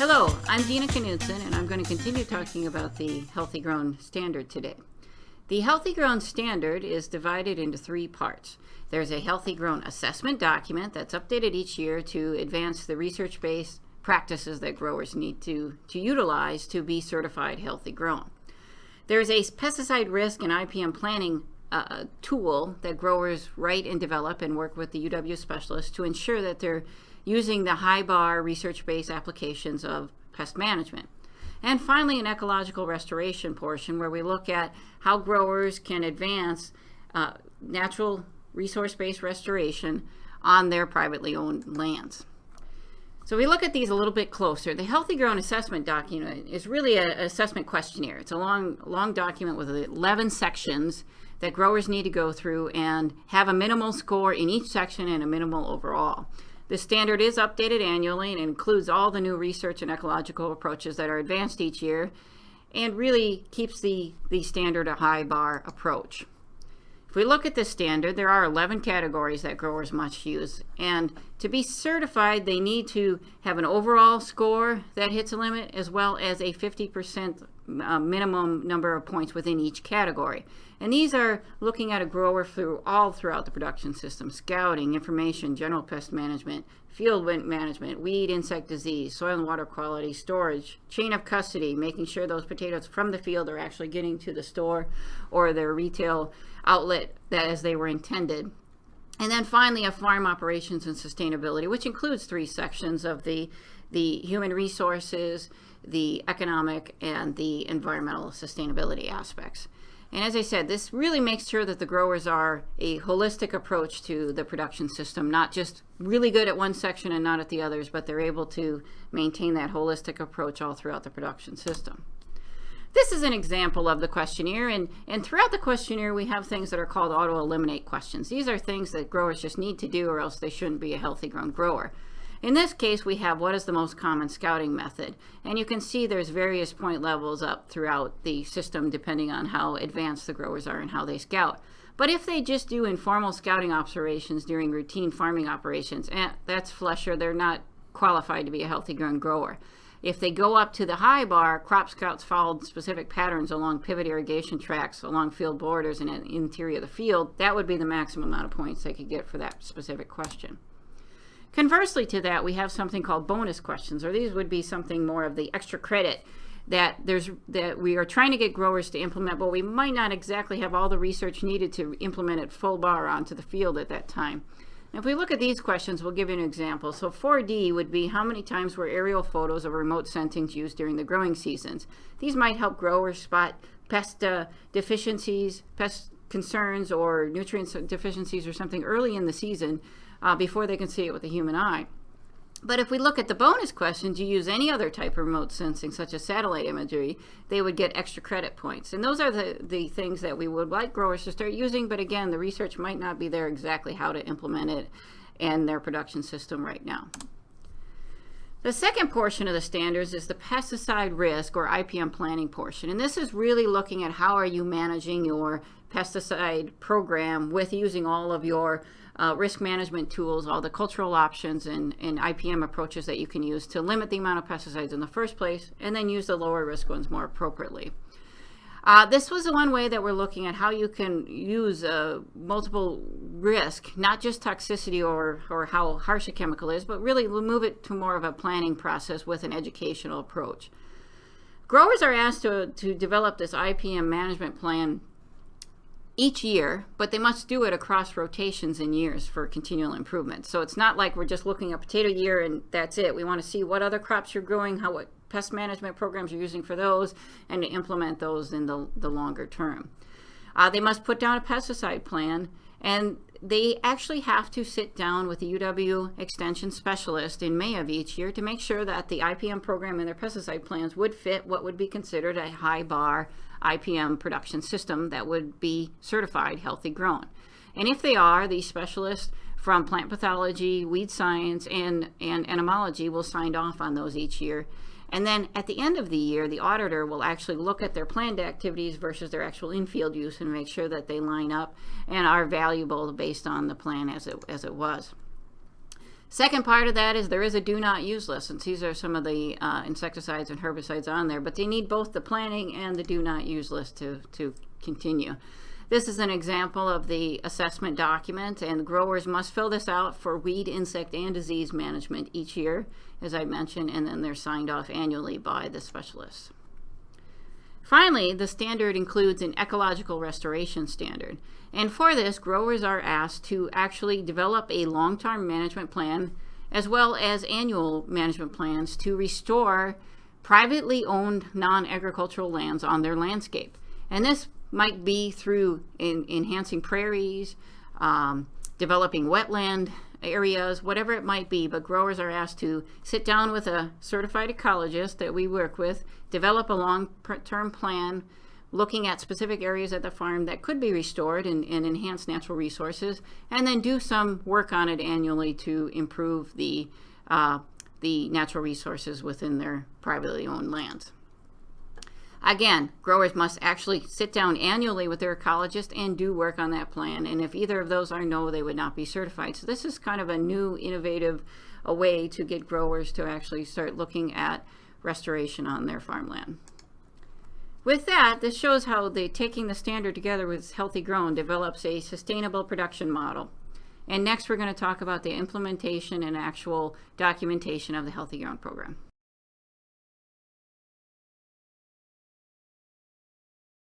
Hello, I'm Deana Knuteson, and I'm going to continue talking about the Healthy Grown Standard today. The Healthy Grown Standard is divided into three parts. There's a Healthy Grown Assessment document that's updated each year to advance the research-based practices that growers need to utilize to be certified healthy grown. There's a pesticide risk and IPM planning tool that growers write and develop and work with the UW specialists to ensure that they're using the high bar research-based applications of pest management. And finally, an ecological restoration portion where we look at how growers can advance natural resource-based restoration on their privately owned lands. So we look at these a little bit closer. The Healthy Grown Assessment document is really an assessment questionnaire. It's a long document with 11 sections that growers need to go through and have a minimal score in each section and a minimal overall. The standard is updated annually and includes all the new research and ecological approaches that are advanced each year and really keeps the standard a high bar approach. If we look at this standard, there are 11 categories that growers must use, and to be certified they need to have an overall score that hits a limit as well as a 50% minimum number of points within each category. And these are looking at a grower throughout the production system: scouting, information, general pest management, field management, weed, insect disease, soil and water quality, storage, chain of custody, making sure those potatoes from the field are actually getting to the store or their retail outlet as they were intended. And then finally, a farm operations and sustainability, which includes three sections of the human resources, the economic, and the environmental sustainability aspects. And as I said, this really makes sure that the growers are a holistic approach to the production system, not just really good at one section and not at the others, but they're able to maintain that holistic approach all throughout the production system. This is an example of the questionnaire, and throughout the questionnaire we have things that are called auto-eliminate questions. These are things that growers just need to do or else they shouldn't be a healthy grown grower. In this case, we have what is the most common scouting method, and you can see there's various point levels up throughout the system depending on how advanced the growers are and how they scout. But if they just do informal scouting observations during routine farming operations, that's flusher. They're not qualified to be a healthy grown grower. If they go up to the high bar, crop scouts followed specific patterns along pivot irrigation tracks, along field borders, and in the interior of the field, that would be the maximum amount of points they could get for that specific question. Conversely to that, we have something called bonus questions, or these would be something more of the extra credit that we are trying to get growers to implement, but we might not exactly have all the research needed to implement it full bar onto the field at that time. Now, if we look at these questions, we'll give you an example. So 4D would be how many times were aerial photos of remote sensings used during the growing seasons. These might help growers spot pest deficiencies, pest concerns, or nutrient deficiencies or something early in the season before they can see it with the human eye. But if we look at the bonus questions, you use any other type of remote sensing, such as satellite imagery, they would get extra credit points. And those are the things that we would like growers to start using, but again, the research might not be there exactly how to implement it in their production system right now. The second portion of the standards is the pesticide risk or IPM planning portion. And this is really looking at how are you managing your pesticide program with using all of your risk management tools, all the cultural options and IPM approaches that you can use to limit the amount of pesticides in the first place, and then use the lower risk ones more appropriately. This was one way that we're looking at how you can use multiple risk, not just toxicity or how harsh a chemical is, but really move it to more of a planning process with an educational approach. Growers are asked to develop this IPM management plan each year, but they must do it across rotations and years for continual improvement. So it's not like we're just looking at potato year and that's it. We want to see what other crops you're growing, what pest management programs you're using for those, and to implement those in the longer term. They must put down a pesticide plan, and they actually have to sit down with the UW Extension specialist in May of each year to make sure that the IPM program and their pesticide plans would fit what would be considered a high bar IPM production system that would be certified healthy grown. And if they are, these specialists from plant pathology, weed science, and entomology will sign off on those each year. And then at the end of the year, the auditor will actually look at their planned activities versus their actual in-field use and make sure that they line up and are valuable based on the plan as it was. Second part of that is there is a do not use list, and these are some of the insecticides and herbicides on there, but they need both the planning and the do not use list to continue. This is an example of the assessment document, and growers must fill this out for weed, insect, and disease management each year, as I mentioned, and then they're signed off annually by the specialists. Finally, the standard includes an ecological restoration standard. And for this, growers are asked to actually develop a long-term management plan as well as annual management plans to restore privately owned non-agricultural lands on their landscape. And this might be through enhancing prairies, developing wetland areas, whatever it might be, but growers are asked to sit down with a certified ecologist that we work with, develop a long-term plan looking at specific areas at the farm that could be restored and enhance natural resources, and then do some work on it annually to improve the natural resources within their privately owned lands. Again, growers must actually sit down annually with their ecologist and do work on that plan. And if either of those are no, they would not be certified. So this is kind of a new, innovative way to get growers to actually start looking at restoration on their farmland. With that, this shows how taking the standard together with Healthy Grown develops a sustainable production model. And next we're going to talk about the implementation and actual documentation of the Healthy Grown program.